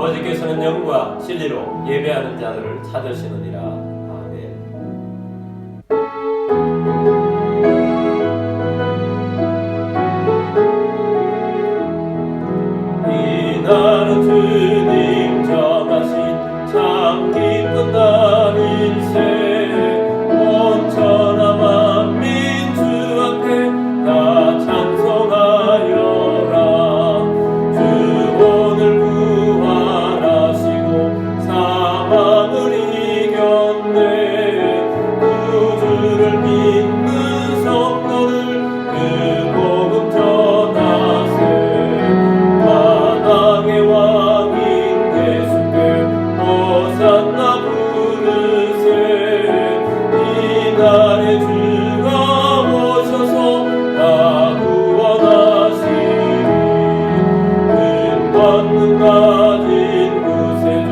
아버지께서는 영과 진리로 예배하는 자들을 찾으시느니라. 아멘. 이날은 주님 정하신 참 기쁜 날일세. 온 천하 만민 주 앞에 다 찬송하여라. 주 오늘 부활하시고 사망을 이겼네. 구주를 믿는 성도들 그 복음 전하세. 만왕의 왕인 예수께 호산나 부르세. 이날에 주가 오셔서 다 구원하시리. 근권능 가진 구세주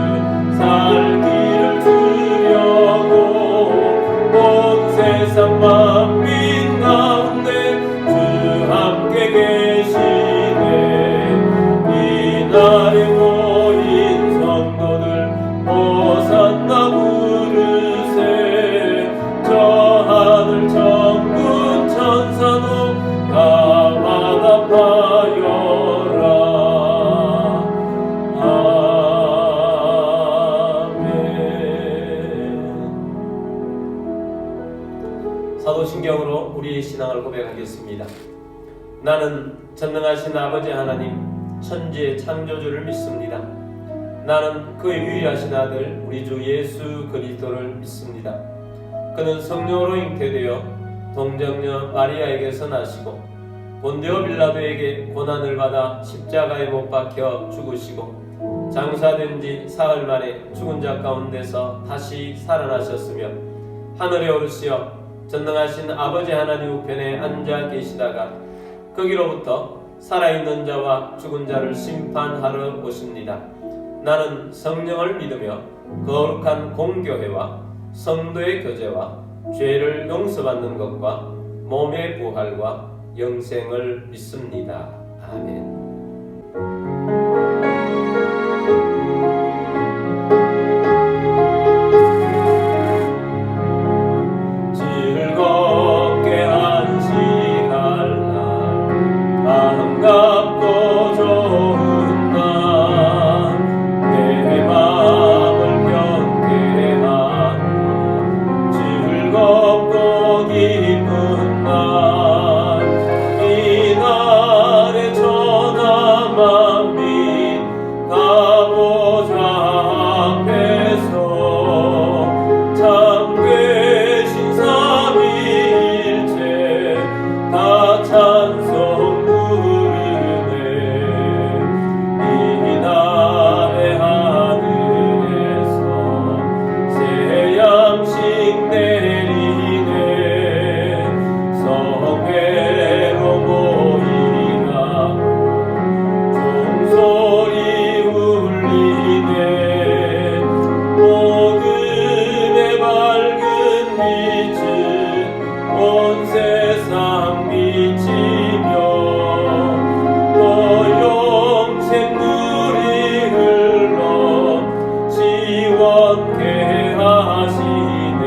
살기를 주려고 온 세상 만민 가운데 주 함께 계시네. 이날에 모인 성도들 호산나 부르세. 저 하늘 천군 천사도 다 화답하여라. 아멘. 사도신경으로 우리의 신앙을 고백하겠습니다. 나는 전능하신 아버지 하나님 천지의 창조주를 믿습니다. 나는 그의 유일하신 아들 우리 주 예수 그리스도를 믿습니다. 그는 성령으로 잉태되어 동정녀 마리아에게서 나시고 본디오 빌라도에게 고난을 받아 십자가에 못 박혀 죽으시고 장사된 지 사흘 만에 죽은 자 가운데서 다시 살아나셨으며 하늘에 오르시어 전능하신 아버지 하나님 우편에 앉아 계시다가 거기로부터 살아있는 자와 죽은 자를 심판하러 오십니다. 나는 성령을 믿으며 거룩한 공교회와 성도의 교제와 죄를 용서받는 것과 몸의 부활과 영생을 믿습니다. 아멘. 즐겁게 안식할 날, 반갑고 좋은 날, 내 마음을 경계하니 즐겁고 기쁜 날. 이날에 천하 만민 가보좌 앞에서 참되신 삼위일체 다 찬송 부르네. 이날에 하늘에서 새 양식 내리네. 성회로 모이라고 종소리 울리네. 복음의 밝은 빛은 온 세상 비치며 또 영생 물이 흘러 시원케 하시네.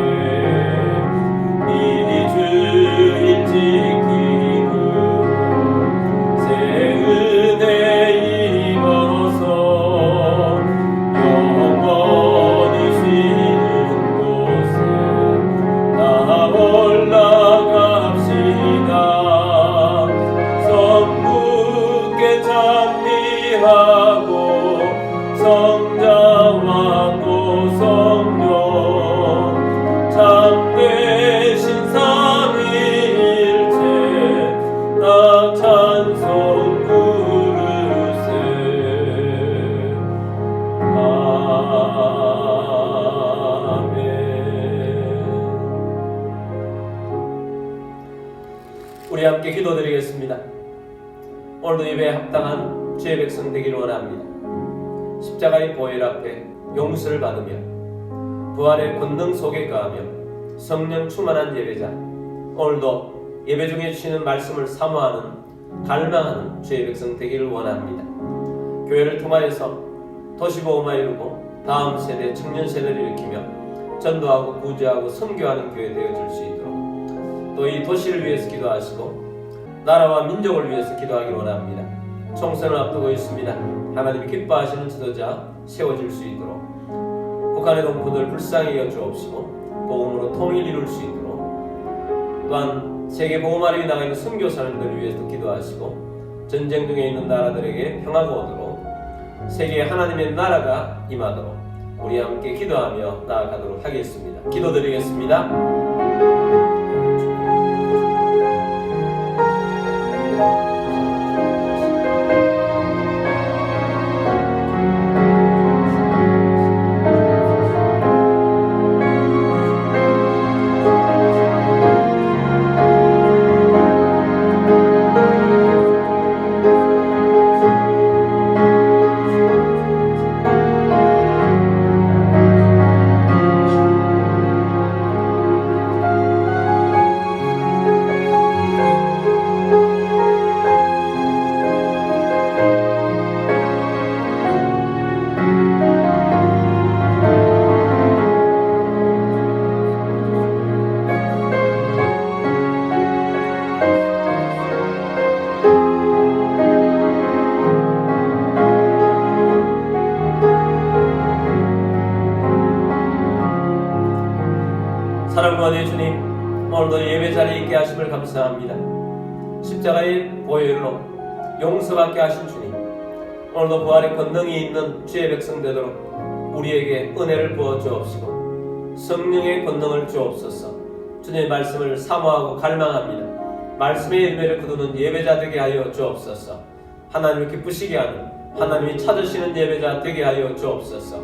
미리 주일 지키고 새 은혜 입어서 영원히 쉬는 곳에 다 올라갑시다. 성부께 찬미하고 성자와 또 성령 참되신 삼위일체 다 찬송 부르세. 아멘. 우리 함께 기도드리겠습니다. 오늘도 예배에 합당한 주의 백성 되기를 원합니다. 십자가의 보혈 앞에 용서를 받으며 부활의 권능 속에 거하며 성령 충만한 예배자, 오늘도 예배 중에 주시는 말씀을 사모하는 갈망하는 주의 백성 되기를 원합니다. 교회를 통하여서 도시보험화 이루고 다음 세대 청년 세대를 일으키며 전도하고 구제하고 선교하는 교회 되어줄 수 있도록 또 이 도시를 위해서 기도하시고 나라와 민족을 위해서 기도하기를 원합니다. 총선을 앞두고 있습니다. 하나님이 기뻐하시는 지도자 세워질 수 있도록 북한의 동포들 불쌍히 여주옵시고 복음으로 통일 이룰 수 있도록 또한 세계 복음화를 위해 나가 있는 선교사님들을 위해서도 기도하시고 전쟁 중에 있는 나라들에게 평화가 오도록 세계에 하나님의 나라가 임하도록 우리 함께 기도하며 나아가도록 하겠습니다. 기도드리겠습니다. 사랑과 내 주님, 오늘도 예배 자리에 있게 하심을 감사합니다. 십자가의 보혈로 용서받게 하신 주님, 오늘도 부활의 권능이 있는 주의 백성 되도록 우리에게 은혜를 부어 주옵시고 성령의 권능을 주옵소서. 주님의 말씀을 사모하고 갈망합니다. 말씀의 열매를 거두는 예배자 되게 하여 주옵소서. 하나님을 기쁘시게 하는, 하나님이 찾으시는 예배자 되게 하여 주옵소서.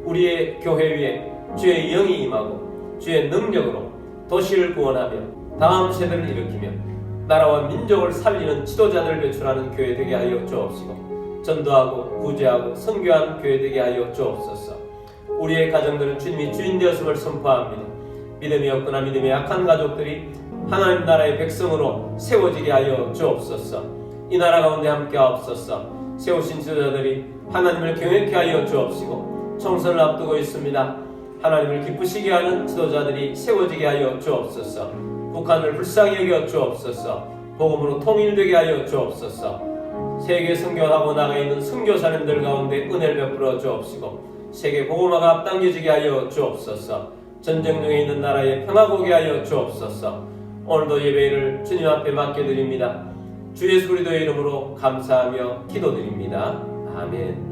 우리의 교회 위에 주의 영이 임하고 주의 능력으로 도시를 구원하며 다음 세대를 일으키며 나라와 민족을 살리는 지도자들을 배출하는 교회 되게 하여 주옵시고 전도하고 구제하고 선교하는 교회 되게 하여 주옵소서. 우리의 가정들은 주님이 주인 되었음을 선포합니다. 믿음이 없거나 믿음이 약한 가족들이 하나님 나라의 백성으로 세워지게 하여 주옵소서. 이 나라 가운데 함께 하옵소서. 세우신 지도자들이 하나님을 경외케 하여 주옵시고 총선을 앞두고 있습니다. 하나님을 기쁘시게 하는 지도자들이 세워지게 하여 주옵소서. 북한을 불쌍히 여겨 주옵소서. 복음으로 통일되게 하여 주옵소서. 세계 선교하고 나가 있는 선교사님들 가운데 은혜를 베풀어 주옵시고 세계 복음화가 앞당겨지게 하여 주옵소서. 전쟁 중에 있는 나라에 평화가 오게 하여 주옵소서. 오늘도 예배를 주님 앞에 맡겨드립니다. 주 예수 그리스도의 이름으로 감사하며 기도드립니다. 아멘.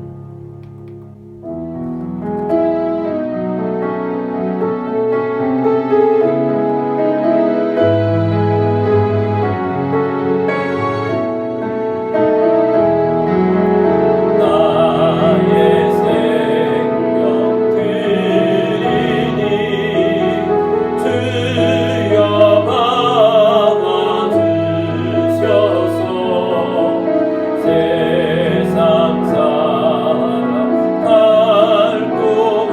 세상 살아갈 곳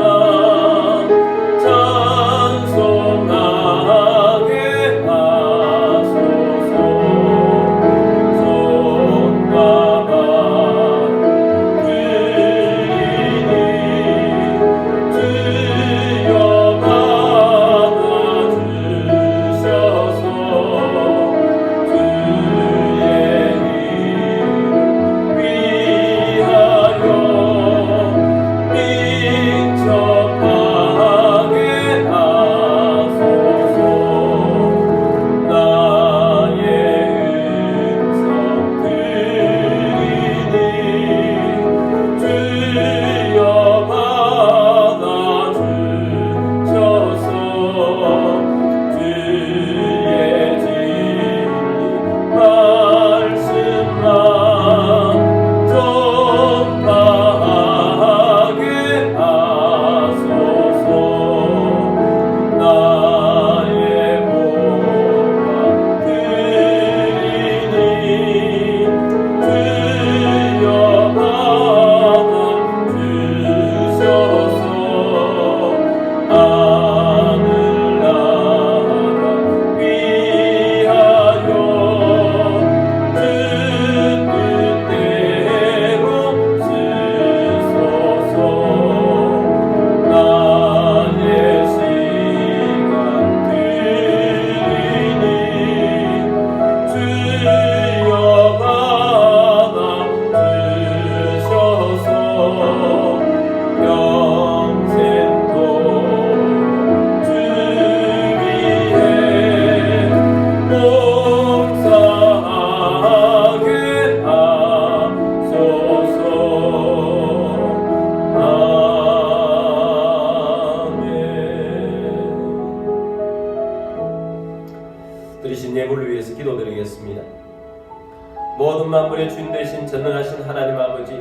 드리신 예물을 위해서 기도드리겠습니다. 모든 만물의 주인 되신 전능하신 하나님 아버지,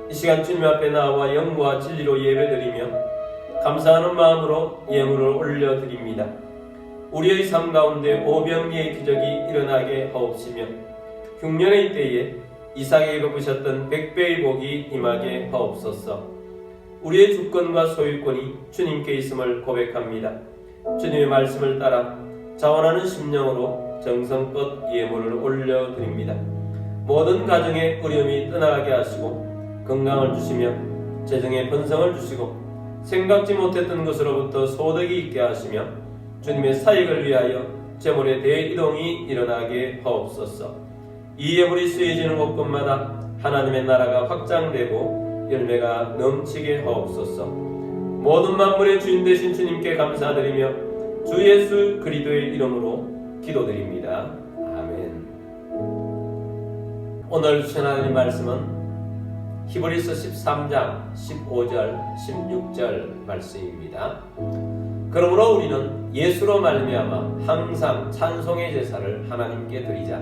이 시간 주님 앞에 나와 영과 진리로 예배드리며 감사하는 마음으로 예물을 올려드립니다. 우리의 삶 가운데 오병이의 기적이 일어나게 하옵시며 흉년의 때에 이삭에게 베푸셨던 100배의 복이 임하게 하옵소서. 우리의 주권과 소유권이 주님께 있음을 고백합니다. 주님의 말씀을 따라 자원하는 심령으로 정성껏 예물을 올려드립니다. 모든 가정에 어려움이 떠나가게 하시고 건강을 주시며 재정에 번성을 주시고 생각지 못했던 것으로부터 소득이 있게 하시며 주님의 사역을 위하여 재물의 대이동이 일어나게 하옵소서. 이 예물이 쓰여지는 곳곳마다 하나님의 나라가 확장되고 열매가 넘치게 하옵소서. 모든 만물의 주인 되신 주님께 감사드리며 주 예수 그리스도의 이름으로 기도드립니다. 아멘. 오늘 주신 하나님 말씀은 히브리서 13장 15절 16절 말씀입니다. 그러므로 우리는 예수로 말미암아 항상 찬송의 제사를 하나님께 드리자.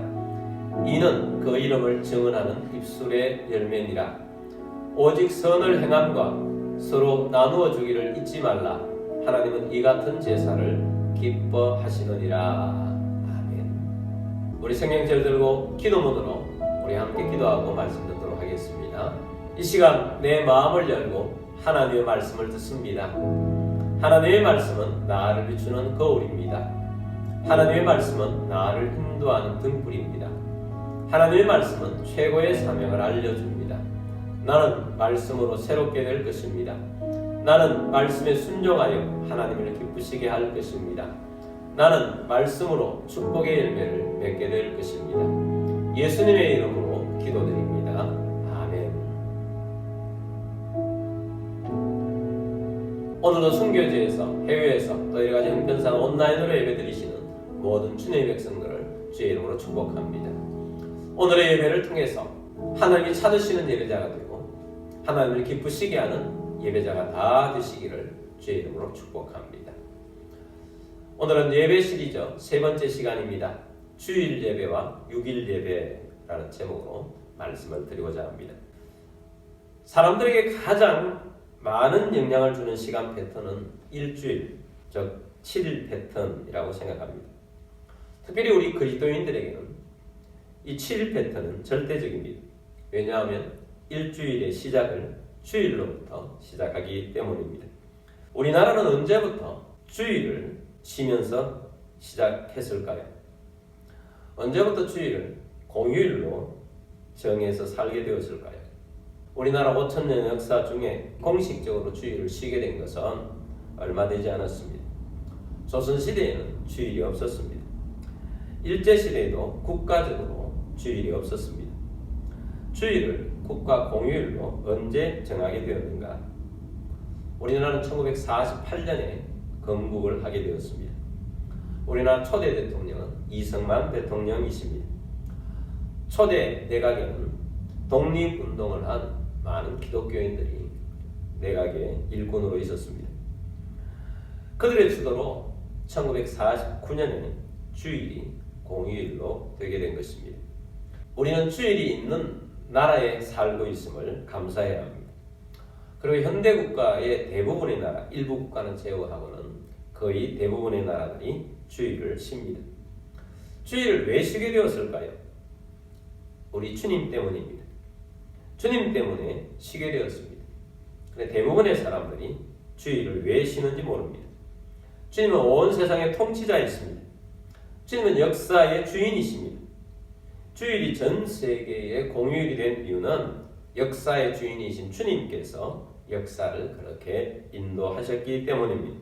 이는 그 이름을 증언하는 입술의 열매니라. 오직 선을 행함과 서로 나누어 주기를 잊지 말라. 하나님은 이 같은 제사를 기뻐하시느니라. 아멘. 우리 성경절 들고 기도 모드로 우리 함께 기도하고 말씀 듣도록 하겠습니다. 이 시간 내 마음을 열고 하나님의 말씀을 듣습니다. 하나님의 말씀은 나를 비추는 거울입니다. 하나님의 말씀은 나를 인도하는 등불입니다. 하나님의 말씀은 최고의 사명을 알려줍니다. 나는 말씀으로 새롭게 될 것입니다. 나는 말씀에 순종하여 하나님을 기쁘시게 할 것입니다. 나는 말씀으로 축복의 열매를 맺게 될 것입니다. 예수님의 이름으로 기도드립니다. 아멘. 오늘도 순교지에서 해외에서 또 여러가지 형편상 온라인으로 예배드리시는 모든 주님의 백성들을 주의 이름으로 축복합니다. 오늘의 예배를 통해서 하나님이 찾으시는 예배자가 되고 하나님을 기쁘시게 하는 예배자가 다 되시기를 주의 이름으로 축복합니다. 오늘은 예배 시리즈 세 번째 시간입니다. 주일 예배와 6일 예배라는 제목으로 말씀을 드리고자 합니다. 사람들에게 가장 많은 영향을 주는 시간 패턴은 일주일, 즉 7일 패턴이라고 생각합니다. 특별히 우리 그리스도인들에게는 이 7일 패턴은 절대적입니다. 왜냐하면 일주일의 시작을 주일로부터 시작하기 때문입니다. 우리나라는 언제부터 주일을 쉬면서 시작했을까요? 언제부터 주일을 공휴일로 정해서 살게 되었을까요? 우리나라 5,000년 역사 중에 공식적으로 주일을 쉬게 된 것은 얼마 되지 않았습니다. 조선시대에는 주일이 없었습니다. 일제시대에도 국가적으로 주일이 없었습니다. 주일을 국가 공휴일로 언제 정하게 되었는가? 우리나라는 1948년에 건국을 하게 되었습니다. 우리나라 초대 대통령은 이승만 대통령이십니다. 초대 내각에는 독립운동을 한 많은 기독교인들이 내각의 일꾼으로 있었습니다. 그들의 주도로 1949년에 주일이 공휴일로 되게 된 것입니다. 우리는 주일이 있는 나라에 살고 있음을 감사해야 합니다. 그리고 현대국가의 대부분의 나라, 일부 국가는 제외하고는 거의 대부분의 나라들이 주일을 쉽니다. 주일을 왜 쉬게 되었을까요? 우리 주님 때문입니다. 주님 때문에 쉬게 되었습니다. 그런데 대부분의 사람들이 주일을 왜 쉬는지 모릅니다. 주님은 온 세상의 통치자이십니다. 주님은 역사의 주인이십니다. 주일이 전 세계의 공휴일이 된 이유는 역사의 주인이신 주님께서 역사를 그렇게 인도하셨기 때문입니다.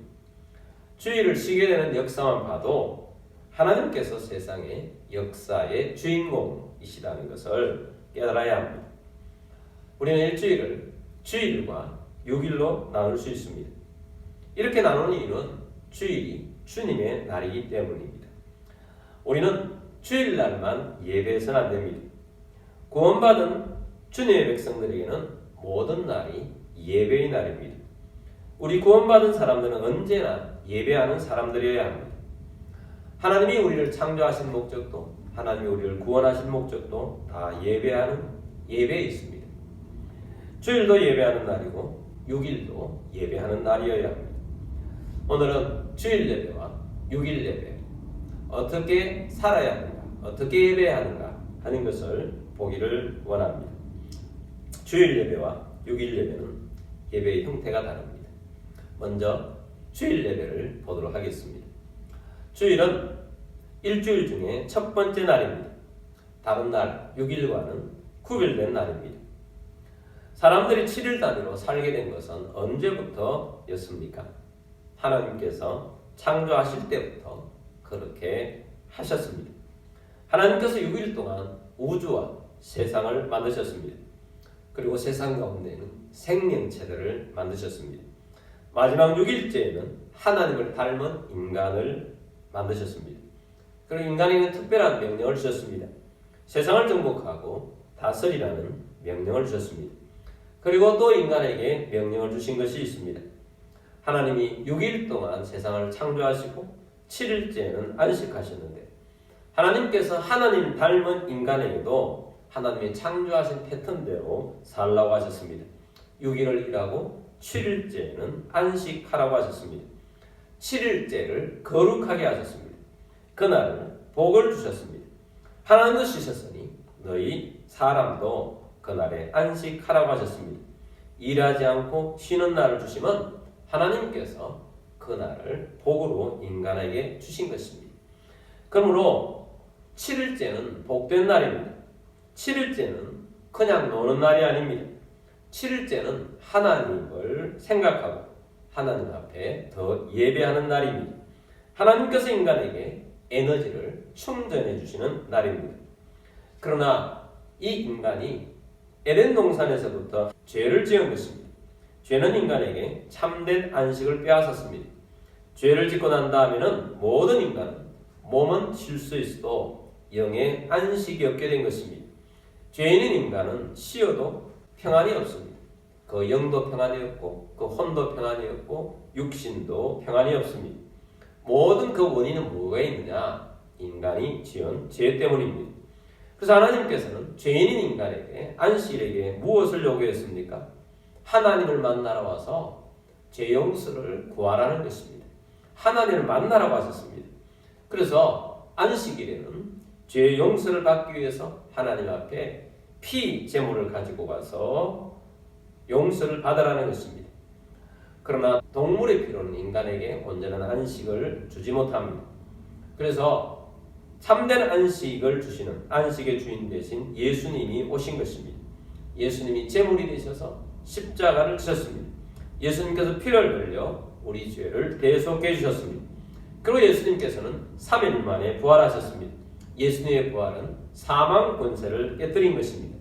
주일을 쉬게 되는 역사만 봐도 하나님께서 세상의 역사의 주인공이시라는 것을 깨달아야 합니다. 우리는 일주일을 주일과 6일로 나눌 수 있습니다. 이렇게 나누는 이유는 주일이 주님의 날이기 때문입니다. 우리는 주일날만 예배해서는 안 됩니다. 구원받은 주님의 백성들에게는 모든 날이 예배의 날입니다. 우리 구원받은 사람들은 언제나 예배하는 사람들이어야 합니다. 하나님이 우리를 창조하신 목적도, 하나님이 우리를 구원하신 목적도 다 예배에 있습니다. 주일도 예배하는 날이고 6일도 예배하는 날이어야 합니다. 오늘은 주일 예배와 6일 예배, 어떻게 살아야 하는가, 어떻게 예배해야 하는가 하는 것을 보기를 원합니다. 주일 예배와 6일 예배는 예배의 형태가 다릅니다. 먼저 주일 예배를 보도록 하겠습니다. 주일은 일주일 중에 첫 번째 날입니다. 다른 날 6일과는 구별된 날입니다. 사람들이 7일 단위로 살게 된 것은 언제부터였습니까? 하나님께서 창조하실 때부터 그렇게 하셨습니다. 하나님께서 6일 동안 우주와 세상을 만드셨습니다. 그리고 세상 가운데는 생명체들을 만드셨습니다. 마지막 6일째에는 하나님을 닮은 인간을 만드셨습니다. 그리고 인간에게는 특별한 명령을 주셨습니다. 세상을 정복하고 다스리라는 명령을 주셨습니다. 그리고 또 인간에게 명령을 주신 것이 있습니다. 하나님이 6일 동안 세상을 창조하시고 7일째는 안식하셨는데, 하나님께서 하나님 닮은 인간에게도 하나님이 창조하신 패턴대로 살라고 하셨습니다. 6일을 일하고 7일째는 안식하라고 하셨습니다. 7일째를 거룩하게 하셨습니다. 그날을 복을 주셨습니다. 하나님도 쉬셨으니 너희 사람도 그날에 안식하라고 하셨습니다. 일하지 않고 쉬는 날을 주시면 하나님께서 그날을 복으로 인간에게 주신 것입니다. 그러므로 7일째는 복된 날입니다. 7일째는 그냥 노는 날이 아닙니다. 7일째는 하나님을 생각하고 하나님 앞에 더 예배하는 날입니다. 하나님께서 인간에게 에너지를 충전해 주시는 날입니다. 그러나 이 인간이 에덴 동산에서부터 죄를 지은 것입니다. 죄는 인간에게 참된 안식을 빼앗았습니다. 죄를 짓고 난 다음에는 모든 인간은 몸은 쉴 수 있어도 영의 안식이 없게 된 것입니다. 죄 있는 인간은 쉬어도 평안이 없습니다. 그 영도 평안이 없고 그 혼도 평안이 없고 육신도 평안이 없습니다. 모든 그 원인은 뭐가 있느냐? 인간이 지은 죄 때문입니다. 그래서 하나님께서는 죄인인 인간에게 안식일에게 무엇을 요구했습니까? 하나님을 만나러 와서 죄 용서를 구하라는 것입니다. 하나님을 만나라고 하셨습니다. 그래서 안식일에는 죄 용서를 받기 위해서 하나님 앞에 피 제물을 가지고 가서 용서를 받으라는 것입니다. 그러나 동물의 피로는 인간에게 온전한 안식을 주지 못합니다. 그래서 참된 안식을 주시는 안식의 주인 대신 예수님이 오신 것입니다. 예수님이 제물이 되셔서 십자가를 지셨습니다. 예수님께서 피를 흘려 우리 죄를 대속해 주셨습니다. 그리고 예수님께서는 3일 만에 부활하셨습니다. 예수님의 부활은 사망 권세를 깨뜨린 것입니다.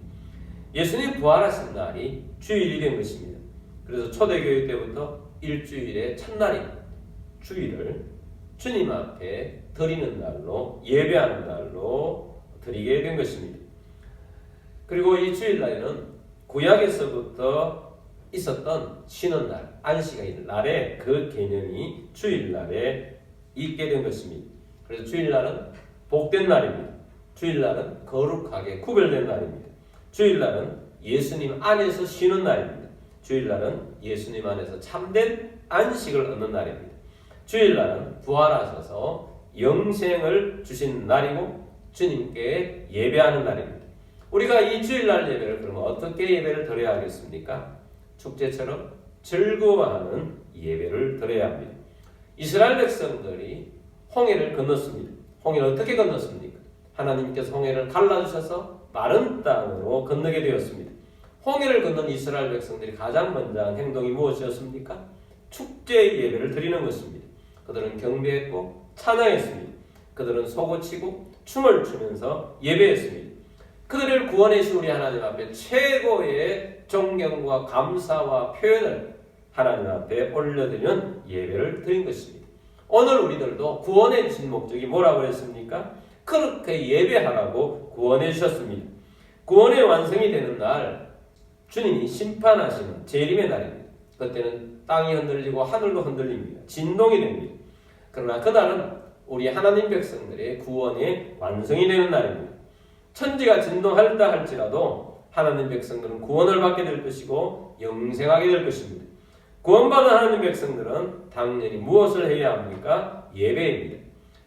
예수님 부활하신 날이 주일이 된 것입니다. 그래서 초대교회 때부터 일주일의 첫날인 주일을 주님 앞에 드리는 날로, 예배하는 날로 드리게 된 것입니다. 그리고 이 주일날에는 구약에서부터 있었던 쉬는 날, 안식의 날에 그 개념이 주일날에 있게 된 것입니다. 그래서 주일날은 복된 날입니다. 주일날은 거룩하게 구별된 날입니다. 주일날은 예수님 안에서 쉬는 날입니다. 주일날은 예수님 안에서 참된 안식을 얻는 날입니다. 주일날은 부활하셔서 영생을 주신 날이고 주님께 예배하는 날입니다. 우리가 이 주일날 예배를 그러면 어떻게 예배를 드려야 하겠습니까? 축제처럼 즐거워하는 예배를 드려야 합니다. 이스라엘 백성들이 홍해를 건넜습니다. 홍해를 어떻게 건넜습니까? 하나님께서 홍해를 갈라주셔서 마른 땅으로 건너게 되었습니다. 홍해를 건넌 이스라엘 백성들이 가장 먼저 한 행동이 무엇이었습니까? 축제 예배를 드리는 것입니다. 그들은 경배했고 찬양했습니다. 그들은 소고치고 춤을 추면서 예배했습니다. 그들을 구원해 주신 우리 하나님 앞에 최고의 존경과 감사와 표현을 하나님 앞에 올려드리는 예배를 드린 것입니다. 오늘 우리들도 구원해 주신 목적이 뭐라고 했습니까? 그렇게 예배하라고 구원해 주셨습니다. 구원의 완성이 되는 날 주님이 심판하시는 재림의 날입니다. 그때는 땅이 흔들리고 하늘도 흔들립니다. 진동이 됩니다. 그러나 그날은 우리 하나님 백성들의 구원의 완성이 되는 날입니다. 천지가 진동할다 할지라도 하나님 백성들은 구원을 받게 될 것이고 영생하게 될 것입니다. 구원받은 하나님 백성들은 당연히 무엇을 해야 합니까? 예배입니다.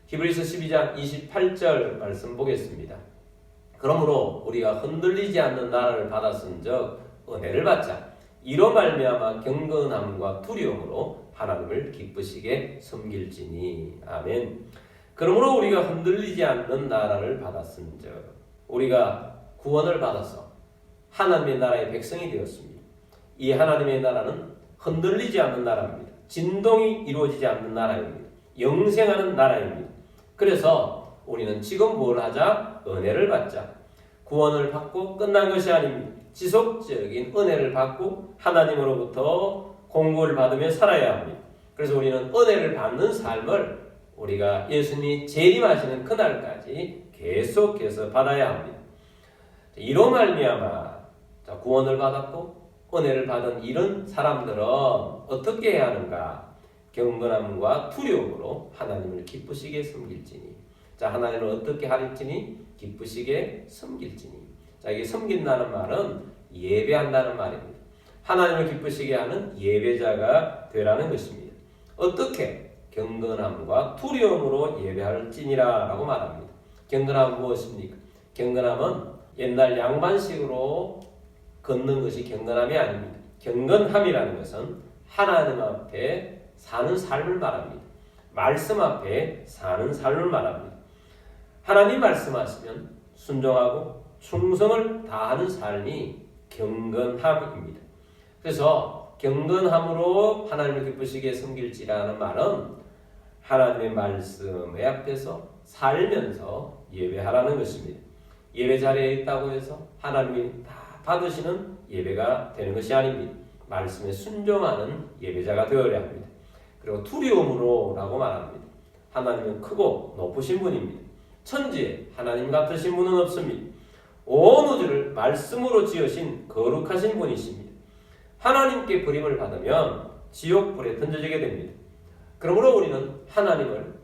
히브리서 12장 28절 말씀 보겠습니다. 그러므로 우리가 흔들리지 않는 나라를 받았은즉 은혜를 받자. 이로 말미암아 경건함과 두려움으로 하나님을 기쁘시게 섬길지니. 아멘. 그러므로 우리가 흔들리지 않는 나라를 받았은즉 우리가 구원을 받아서 하나님의 나라의 백성이 되었습니다. 이 하나님의 나라는 흔들리지 않는 나라입니다. 진동이 이루어지지 않는 나라입니다. 영생하는 나라입니다. 그래서 우리는 지금 뭘 하자? 은혜를 받자. 구원을 받고 끝난 것이 아닙니다. 지속적인 은혜를 받고 하나님으로부터 공급을 받으며 살아야 합니다. 그래서 우리는 은혜를 받는 삶을 우리가 예수님이 재림하시는 그날까지 계속해서 받아야 합니다. 이로 말미암아 구원을 받았고 은혜를 받은 이런 사람들은 어떻게 해야 하는가? 경건함과 두려움으로 하나님을 기쁘시게 섬길지니. 자, 하나님을 어떻게 하릴지니? 기쁘시게 섬길지니. 자, 이게 섬긴다는 말은 예배한다는 말입니다. 하나님을 기쁘시게 하는 예배자가 되라는 것입니다. 어떻게? 경건함과 두려움으로 예배할지니라 라고 말합니다. 경건함은 무엇입니까? 경건함은 옛날 양반식으로 걷는 것이 경건함이 아닙니다. 경건함이라는 것은 하나님 앞에 사는 삶을 말합니다. 말씀 앞에 사는 삶을 말합니다. 하나님 말씀하시면 순종하고 충성을 다하는 삶이 경건함입니다. 그래서 경건함으로 하나님을 기쁘시게 섬길지라는 말은 하나님의 말씀에 앞에서 살면서 예배하라는 것입니다. 예배 자리에 있다고 해서 하나님이 다 받으시는 예배가 되는 것이 아닙니다. 말씀에 순종하는 예배자가 되어야 합니다. 그리고 두려움으로 라고 말합니다. 하나님은 크고 높으신 분입니다. 천지에 하나님 같으신 분은 없습니다. 온 우주를 말씀으로 지으신 거룩하신 분이십니다. 하나님께 버림을 받으면 지옥불에 던져지게 됩니다. 그러므로 우리는 하나님을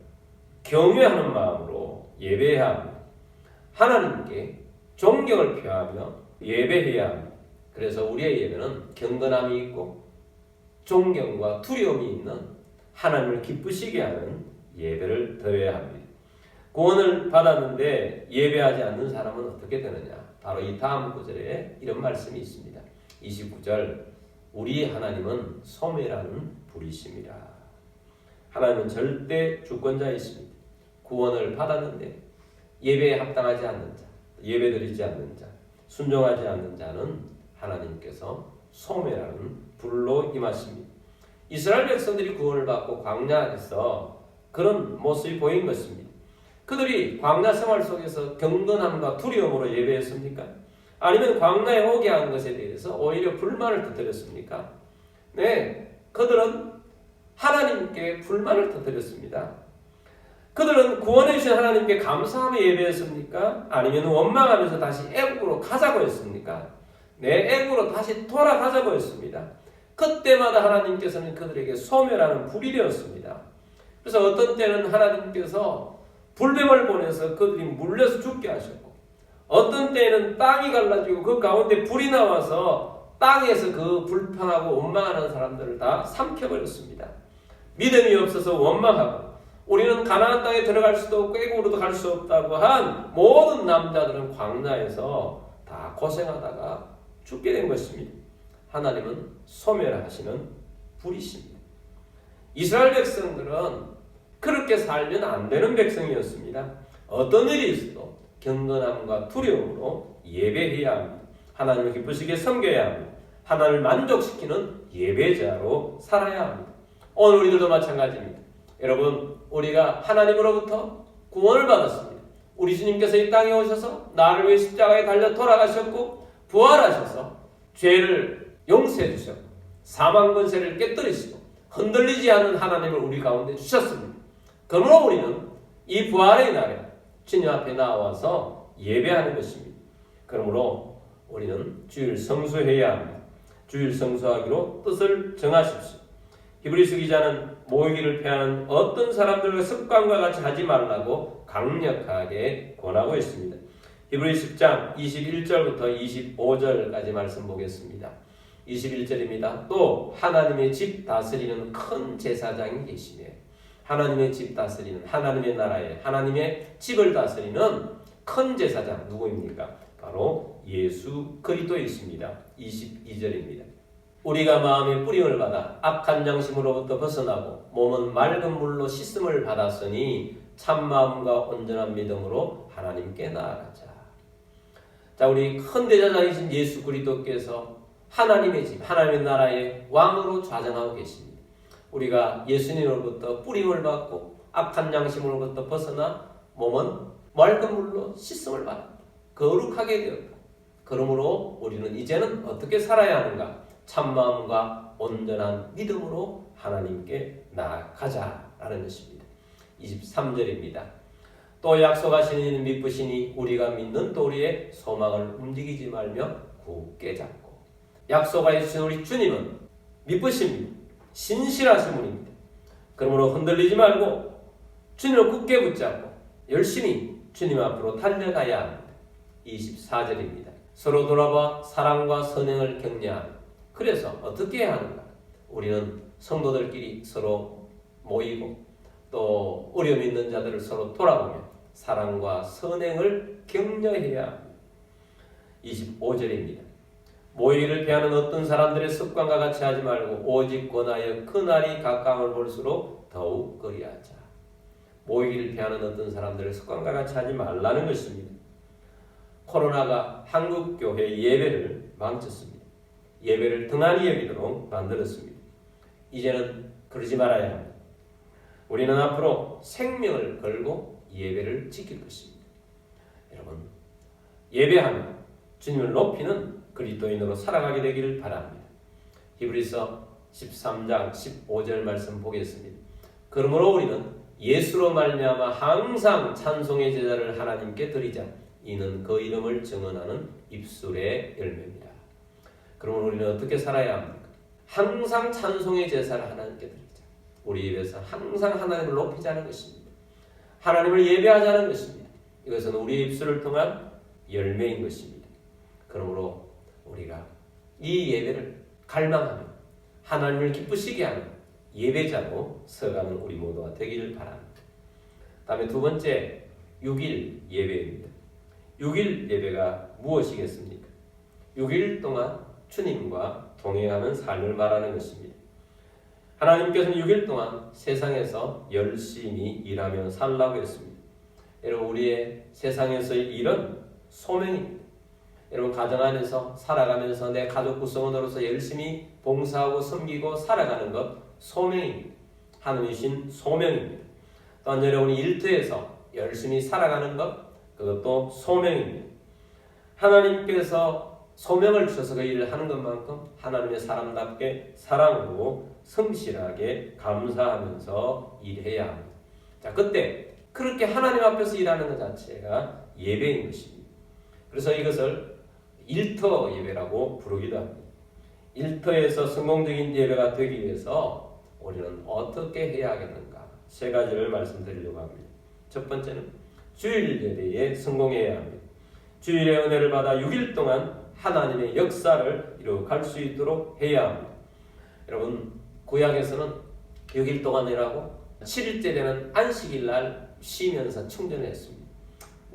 경외하는 마음으로 예배해야 합니다. 하나님께 존경을 표하며 예배해야 합니다. 그래서 우리의 예배는 경건함이 있고 존경과 두려움이 있는 하나님을 기쁘시게 하는 예배를 드려야 합니다. 구원을 받았는데 예배하지 않는 사람은 어떻게 되느냐? 바로 이 다음 구절에 이런 말씀이 있습니다. 29절 우리 하나님은 소멸하는 불이심이라. 하나님은 절대 주권자이십니다. 구원을 받았는데 예배에 합당하지 않는 자, 예배드리지 않는 자, 순종하지 않는 자는 하나님께서 소멸하는 불로 임하십니다. 이스라엘 백성들이 구원을 받고 광야에서 그런 모습이 보인 것입니다. 그들이 광야 생활 속에서 경건함과 두려움으로 예배했습니까? 아니면 광야에 오게 한 것에 대해서 오히려 불만을 터뜨렸습니까? 네, 그들은 하나님께 불만을 터뜨렸습니다. 그들은 구원해 주신 하나님께 감사하며 예배했습니까? 아니면 원망하면서 다시 애국으로 가자고 했습니까? 네, 애국으로 다시 돌아가자고 했습니다. 그때마다 하나님께서는 그들에게 소멸하는 불이 되었습니다. 그래서 어떤 때는 하나님께서 불뱀을 보내서 그들이 물려서 죽게 하셨고, 어떤 때는 땅이 갈라지고 그 가운데 불이 나와서 땅에서 그 불평하고 원망하는 사람들을 다 삼켜버렸습니다. 믿음이 없어서 원망하고 우리는 가나안 땅에 들어갈 수도 없고 애국으로도 갈 수 없다고 한 모든 남자들은 광야에서 다 고생하다가 죽게 된 것입니다. 하나님은 소멸하시는 불이십니다. 이스라엘 백성들은 그렇게 살면 안 되는 백성이었습니다. 어떤 일이 있어도 경건함과 두려움으로 예배해야 합니다. 하나님을 기쁘시게 섬겨야 합니다. 하나님을 만족시키는 예배자로 살아야 합니다. 오늘 우리들도 마찬가지입니다. 여러분, 우리가 하나님으로부터 구원을 받았습니다. 우리 주님께서 이 땅에 오셔서 나를 위해 십자가에 달려 돌아가셨고 부활하셔서 죄를 용서해 주셨고 사망 권세를 깨뜨리시고 흔들리지 않는 하나님을 우리 가운데 주셨습니다. 그러므로 우리는 이 부활의 날에 주님 앞에 나와서 예배하는 것입니다. 그러므로 우리는 주일 성수해야 합니다. 주일 성수하기로 뜻을 정하십시오. 히브리서 기자는 모이기를 피하는 어떤 사람들과 습관과 같이 하지 말라고 강력하게 권하고 있습니다. 히브리서 10장 21절부터 25절까지 말씀 보겠습니다. 21절입니다. 또 하나님의 집 다스리는 큰 제사장이 계시며 하나님의 집 다스리는 하나님의 나라에 하나님의 집을 다스리는 큰 제사장 누구입니까? 바로 예수 그리스도이십니다. 22절입니다. 우리가 마음의 뿌림을 받아 악한 양심으로부터 벗어나고 몸은 맑은 물로 씻음을 받았으니 참마음과 온전한 믿음으로 하나님께 나아가자. 자, 우리 큰 대제사장이신 예수 그리스도께서 하나님의 집, 하나님의 나라의 왕으로 좌정하고 계십니다. 우리가 예수님으로부터 뿌림을 받고 악한 양심으로부터 벗어나 몸은 맑은 물로 씻음을 받았다. 거룩하게 되었다. 그러므로 우리는 이제는 어떻게 살아야 하는가? 참마음과 온전한 믿음으로 하나님께 나아가자라는 것입니다. 23절입니다. 또 약속하신 이는 믿으시니 우리가 믿는 도리에 소망을 움직이지 말며 굳게 잡고. 약속하신 우리 주님은 믿으십니다. 신실하신 분입니다. 그러므로 흔들리지 말고 주님을 굳게 붙잡고 열심히 주님 앞으로 달려가야 합니다. 24절입니다. 서로 돌아봐 사랑과 선행을 격려하며. 그래서 어떻게 해야 하는가? 우리는 성도들끼리 서로 모이고 또 어려움 있는 자들을 서로 돌아보며 사랑과 선행을 격려해야 합니다. 25절입니다. 모이기를 피하는 어떤 사람들의 습관과 같이 하지 말고 오직 권하여 그날이 가까움을 볼수록 더욱 그리하자. 모이기를 피하는 어떤 사람들의 습관과 같이 하지 말라는 것입니다. 코로나가 한국교회 예배를 망쳤습니다. 예배를 등한히 여기도록 만들었습니다. 이제는 그러지 말아야 합니다. 우리는 앞으로 생명을 걸고 예배를 지킬 것입니다. 여러분, 예배하며 주님을 높이는 그리스도인으로 살아가게 되기를 바랍니다. 히브리서 13장 15절 말씀 보겠습니다. 그러므로 우리는 예수로 말미암아 항상 찬송의 제사를 하나님께 드리자. 이는 그 이름을 증언하는 입술의 열매입니다. 그러면 우리는 어떻게 살아야 합니까? 항상 찬송의 제사를 하나님께 드리자. 우리 입에서 항상 하나님을 높이자는 것입니다. 하나님을 예배하자는 것입니다. 이것은 우리 입술을 통한 열매인 것입니다. 그러므로 우리가 이 예배를 갈망하며 하나님을 기쁘시게 하는 예배자로 서가는 우리 모두가 되기를 바랍니다. 다음에 두 번째 6일 예배입니다. 6일 예배가 무엇이겠습니까? 6일 동안 주님과 동행하는 삶을 말하는 것입니다. 하나님께서는 6일 동안 세상에서 열심히 일하며 살라고 했습니다. 여러분, 우리의 세상에서의 일은 소명입니다. 여러분, 가정 안에서 살아가면서 내 가족 구성원으로서 열심히 봉사하고 섬기고 살아가는 것 소명입니다. 하나님이 주신 소명입니다. 또한 여러분이 일터에서 열심히 살아가는 것 그것도 소명입니다. 하나님께서 소명을 주셔서 그 일을 하는 것만큼 하나님의 사람답게 사랑으로 성실하게 감사하면서 일해야 합니다. 자, 그때 그렇게 하나님 앞에서 일하는 것 자체가 예배인 것입니다. 그래서 이것을 일터 예배라고 부르기도 합니다. 일터에서 성공적인 예배가 되기 위해서 우리는 어떻게 해야 하겠는가? 세 가지를 말씀드리려고 합니다. 첫 번째는 주일 예배에 성공해야 합니다. 주일의 은혜를 받아 6일 동안 하나님의 역사를 이루어갈 수 있도록 해야 합니다. 여러분, 구약에서는 6일 동안 일하고 7일째 되는 안식일 날 쉬면서 충전했습니다.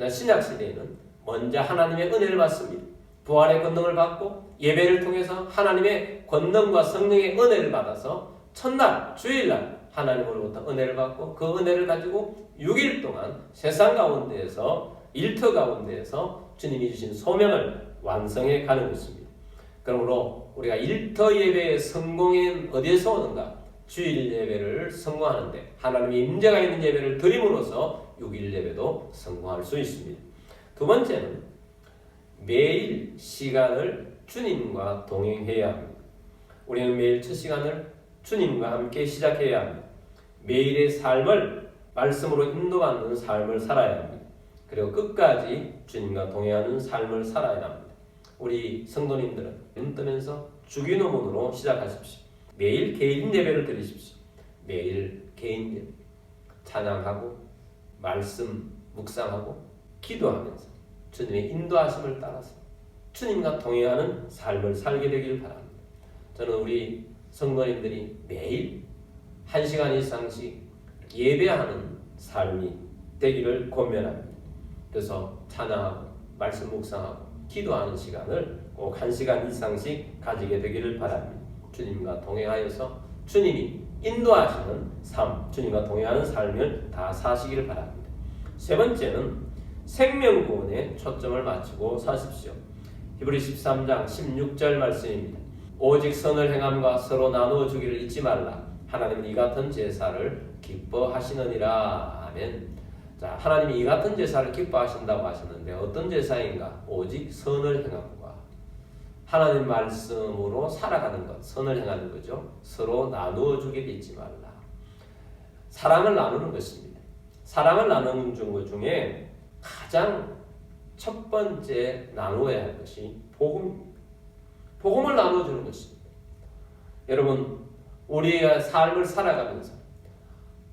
신약시대에는 먼저 하나님의 은혜를 받습니다. 부활의 권능을 받고 예배를 통해서 하나님의 권능과 성령의 은혜를 받아서 첫날 주일날 하나님으로부터 은혜를 받고 그 은혜를 가지고 6일 동안 세상 가운데에서 일터 가운데에서 주님이 주신 소명을 완성해 가는 것입니다. 그러므로 우리가 일터 예배의 성공은 어디에서 오는가? 주일 예배를 성공하는데 하나님의 임재가 있는 예배를 드림으로써 6일 예배도 성공할 수 있습니다. 두 번째는 매일 시간을 주님과 동행해야 합니다. 우리는 매일 첫 시간을 주님과 함께 시작해야 합니다. 매일의 삶을 말씀으로 인도받는 삶을 살아야 합니다. 그리고 끝까지 주님과 동행하는 삶을 살아야 합니다. 우리 성도님들은 눈 뜨면서 주기도문으로 시작하십시오. 매일 개인 예배를 드리십시오. 매일 개인 찬양하고 말씀 묵상하고 기도하면서 주님의 인도하심을 따라서 주님과 동행하는 삶을 살게 되길 바랍니다. 저는 우리 성도님들이 매일 1시간 이상씩 예배하는 삶이 되기를 권면합니다. 그래서 찬양하고 말씀 묵상하고 기도하는 시간을 꼭 1시간 이상씩 가지게 되기를 바랍니다. 주님과 동행하여서 주님이 인도하시는 삶, 주님과 동행하는 삶을 다 사시기를 바랍니다. 세 번째는 생명구원에 초점을 맞추고 사십시오. 히브리 13장 16절 말씀입니다. 오직 선을 행함과 서로 나누어 주기를 잊지 말라. 하나님은 이 같은 제사를 기뻐하시느니라. 아멘. 자, 하나님이 이 같은 제사를 기뻐하신다고 하셨는데 어떤 제사인가? 오직 선을 행함과 하나님 말씀으로 살아가는 것, 선을 행하는 거죠. 서로 나누어 주기를 잊지 말라. 사랑을 나누는 것입니다. 사랑을 나누는 것 중에 가장 첫 번째 나누어야 할 것이 복음입니다. 복음을 나누어 주는 것입니다. 여러분, 우리의 삶을 살아가면서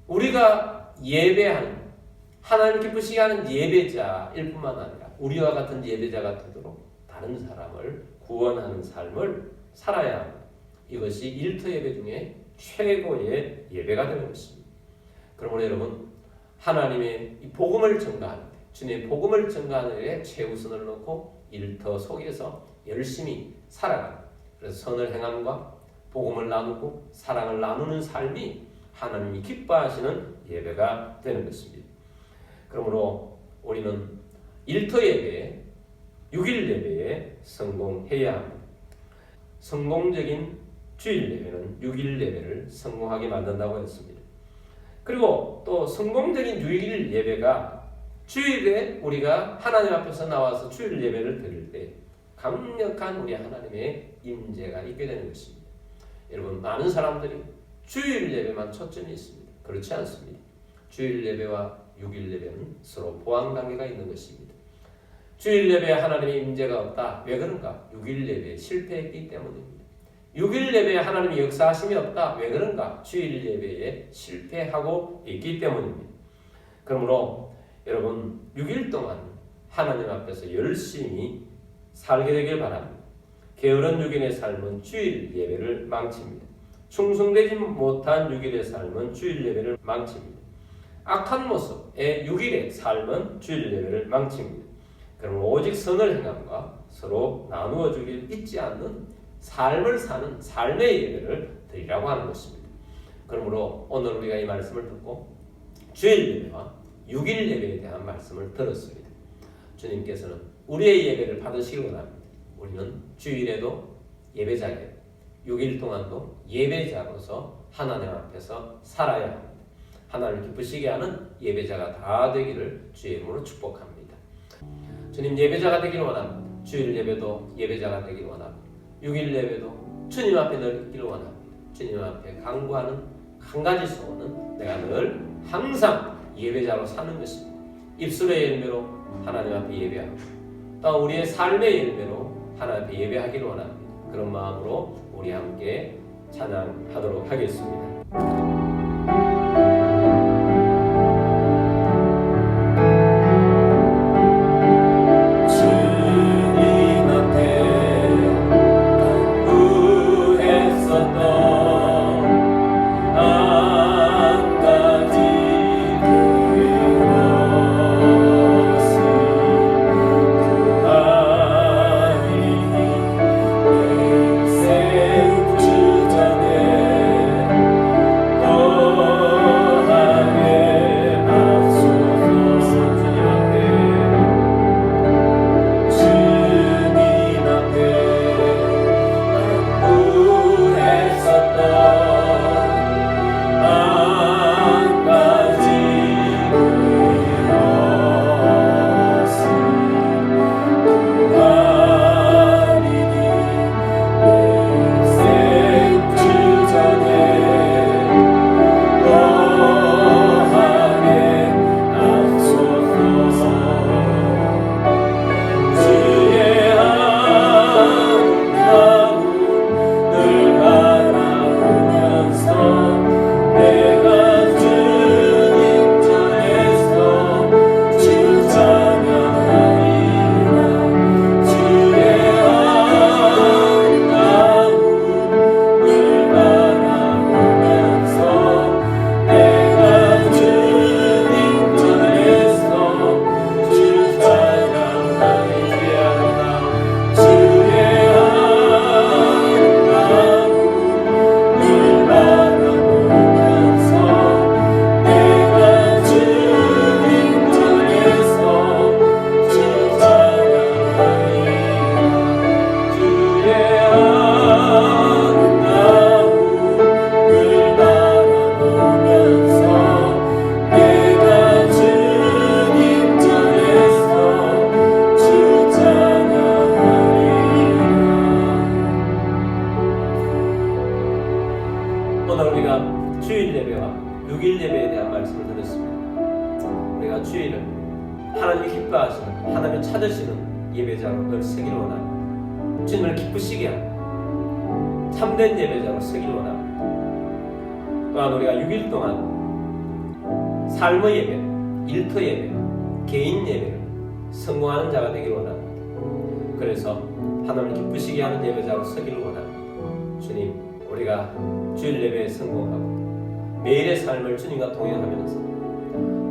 우리가 예배하는 하나님 기쁘시게 하는 예배자일 뿐만 아니라 우리와 같은 예배자가 되도록 다른 사람을 구원하는 삶을 살아야 합니다. 이것이 일터 예배 중에 최고의 예배가 되는 것입니다. 그러므로 여러분, 하나님의 이 복음을 전가하는 데, 주님의 복음을 전가하는 데 최우선을 놓고 일터 속에서 열심히 살아가는, 그래서 선을 행함과 복음을 나누고 사랑을 나누는 삶이 하나님이 기뻐하시는 예배가 되는 것입니다. 그러므로 우리는 일터 예배에 6일 예배에 성공해야 합니다. 성공적인 주일 예배는 6일 예배를 성공하게 만든다고 했습니다. 그리고 또 성공적인 6일 예배가 주일에 우리가 하나님 앞에서 나와서 주일 예배를 드릴 때 강력한 우리 하나님의 임재가 있게 되는 것입니다. 여러분, 많은 사람들이 주일 예배만 초점이 있습니다. 그렇지 않습니다. 주일 예배와 6일 예배는 서로 보완관계가 있는 것입니다. 주일 예배에 하나님의 임재가 없다. 왜 그런가? 6일 예배에 실패했기 때문입니다. 6일 예배에 하나님의 역사하심이 없다. 왜 그런가? 주일 예배에 실패하고 있기 때문입니다. 그러므로 여러분, 6일 동안 하나님 앞에서 열심히 살게 되길 바랍니다. 게으른 6일의 삶은 주일 예배를 망칩니다. 충성되지 못한 6일의 삶은 주일 예배를 망칩니다. 악한 모습의 6일의 삶은 주일 예배를 망칩니다. 그러면 오직 선을 행함과 서로 나누어 주길 잊지 않는 삶을 사는 삶의 예배를 드리라고 하는 것입니다. 그러므로 오늘 우리가 이 말씀을 듣고 주일 예배와 6일 예배에 대한 말씀을 들었습니다. 주님께서는 우리의 예배를 받으시기 원합니다. 우리는 주일에도 예배자예요. 6일 동안도 예배자로서 하나님 앞에서 살아야 합니다. 하나님을 기쁘시게 하는 예배자가 다 되기를 주의 이름으로 축복합니다. 주님, 예배자가 되기를 원합니다. 주일 예배도 예배자가 되기를 원합니다. 6일 예배도 주님 앞에 넣기를 원합니다. 주님 앞에 간구하는 한 가지 소원은 내가 늘 항상 예배자로 사는 것입니다. 입술의 열매로 하나님 앞에 예배하고 또 우리의 삶의 열매로 하나님 앞에 예배하기를 원합니다. 그런 마음으로 우리 함께 찬양하도록 하겠습니다. 오 6일 예배에 대한 말씀을 드렸습니다. 우리가 주일을 하나님이 기뻐하시는, 하나님을 찾으시는 예배자로 늘 서기를 원합니다. 주님을 기쁘시게 하는 참된 예배자로 서기를 원합니다. 또한 우리가 6일 동안 삶의 예배, 일터 예배, 개인 예배를 성공하는 자가 되기를 원합니다. 그래서 하나님을 기쁘시게 하는 예배자로 서기를 원합니다. 주님, 우리가 주일 예배에 성공하고 매일의 삶을 주님과 동행하면서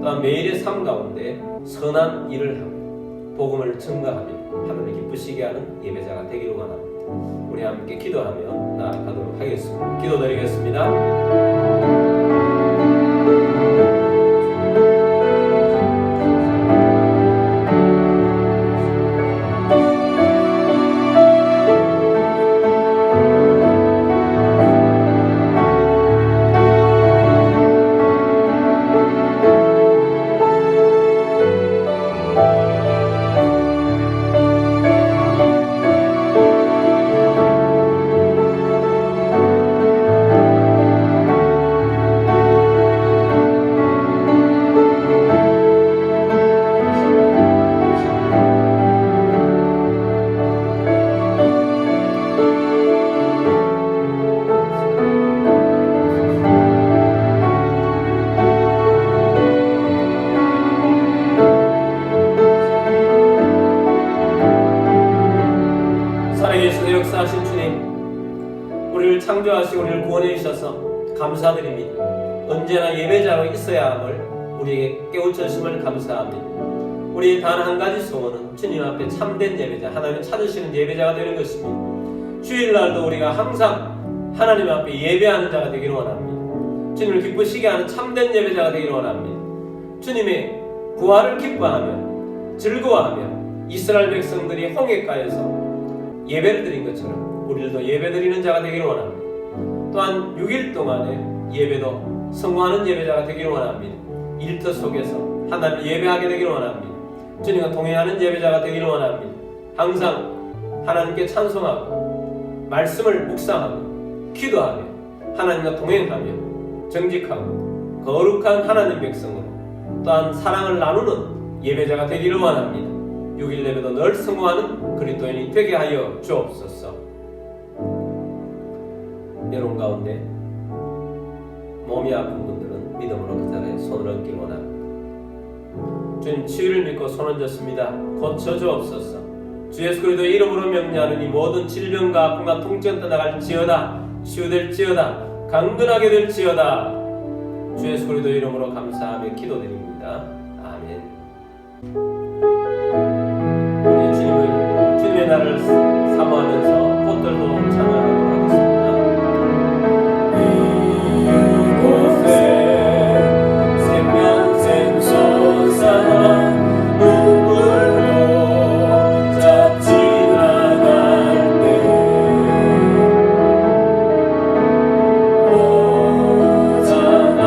또한 매일의 삶 가운데 선한 일을 하고 복음을 증거하며 하나님을 기쁘시게 하는 예배자가 되기를 원합니다. 우리 함께 기도하며 나아가도록 하겠습니다. 기도드리겠습니다. 역사하신 주님, 우리를 창조하시고 우리를 구원해 주셔서 감사드립니다. 언제나 예배자로 있어야 함을 우리에게 깨우쳐주심을 감사합니다. 우리의 단 한 가지 소원은 주님 앞에 참된 예배자, 하나님 찾으시는 예배자가 되는 것입니다. 주일날도 우리가 항상 하나님 앞에 예배하는 자가 되기를 원합니다. 주님을 기쁘시게 하는 참된 예배자가 되기를 원합니다. 주님의 부활을 기뻐하며 즐거워하며 이스라엘 백성들이 홍해가에서 예배를 드린 것처럼 우리들도 예배드리는 자가 되기를 원합니다. 또한 6일 동안의 예배도 성공하는 예배자가 되기를 원합니다. 일터 속에서 하나님을 예배하게 되기를 원합니다. 주님과 동행하는 예배자가 되기를 원합니다. 항상 하나님께 찬송하고 말씀을 묵상하고 기도하며 하나님과 동행하며 정직하고 거룩한 하나님 백성으로 또한 사랑을 나누는 예배자가 되기를 원합니다. 6일 예배도 늘 성공하는 그리스도인이 되게 하여 주옵소서. 여러분 가운데 몸이 아픈 분들은 믿음으로 그 자리에 손을 얹기를 원합니다. 주님, 치유를 믿고 손 얹었습니다. 고쳐 주옵소서. 주 예수 그리스도의 이름으로 명령하는 이 모든 질병과 아픔과 통증 떠나갈지어다. 치유될지어다. 강건하게 될지어다. 주 예수 그리스도의 이름으로 감사하며 기도드립니다. 아멘. 우리 주님의 날을 사모하면서 꽃들도 찬양하도록 하겠습니다. 이곳에 생명샘 솟아 눈물로 지나갈 때 오잖아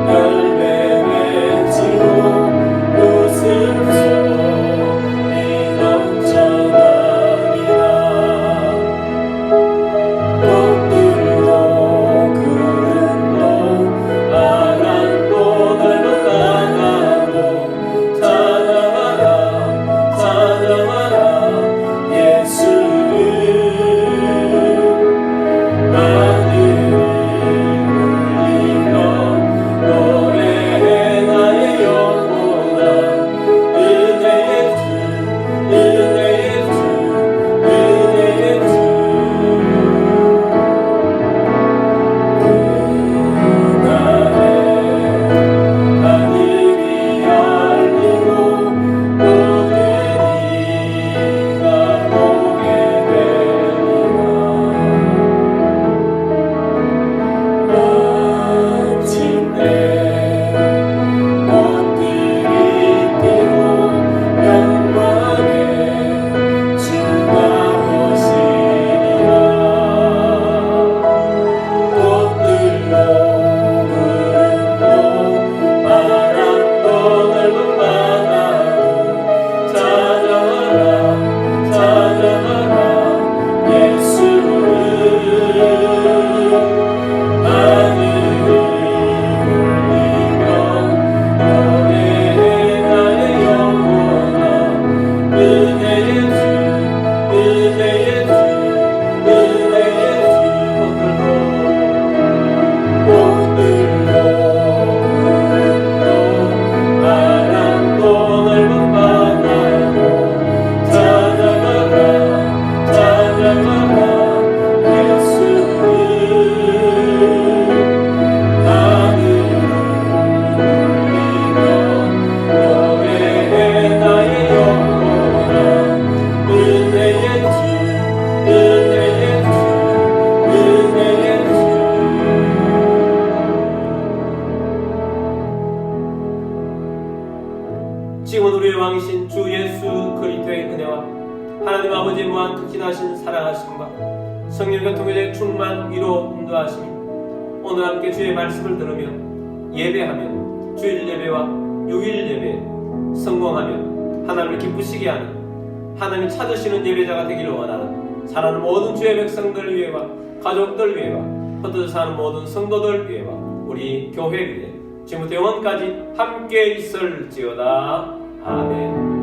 열매 맺지고 웃음소 지금은 우리의 왕이신 주 예수 그리스도의 은혜와 하나님 아버지의 무한 극진하신 사랑하심과 성령과 통일의 충만 위로 인도하심이 오늘 함께 주의 말씀을 들으며 예배하며 주일 예배와 6일 예배 성공하며 하나님을 기쁘시게 하는 하나님이 찾으시는 예배자가 되기를 원하는 사랑하는 모든 주의 백성들 위해와 가족들 위해와 흩어져 사는 모든 성도들 위해와 우리 교회 위에 지금부터 영원까지 함께 있을지어다. 아멘.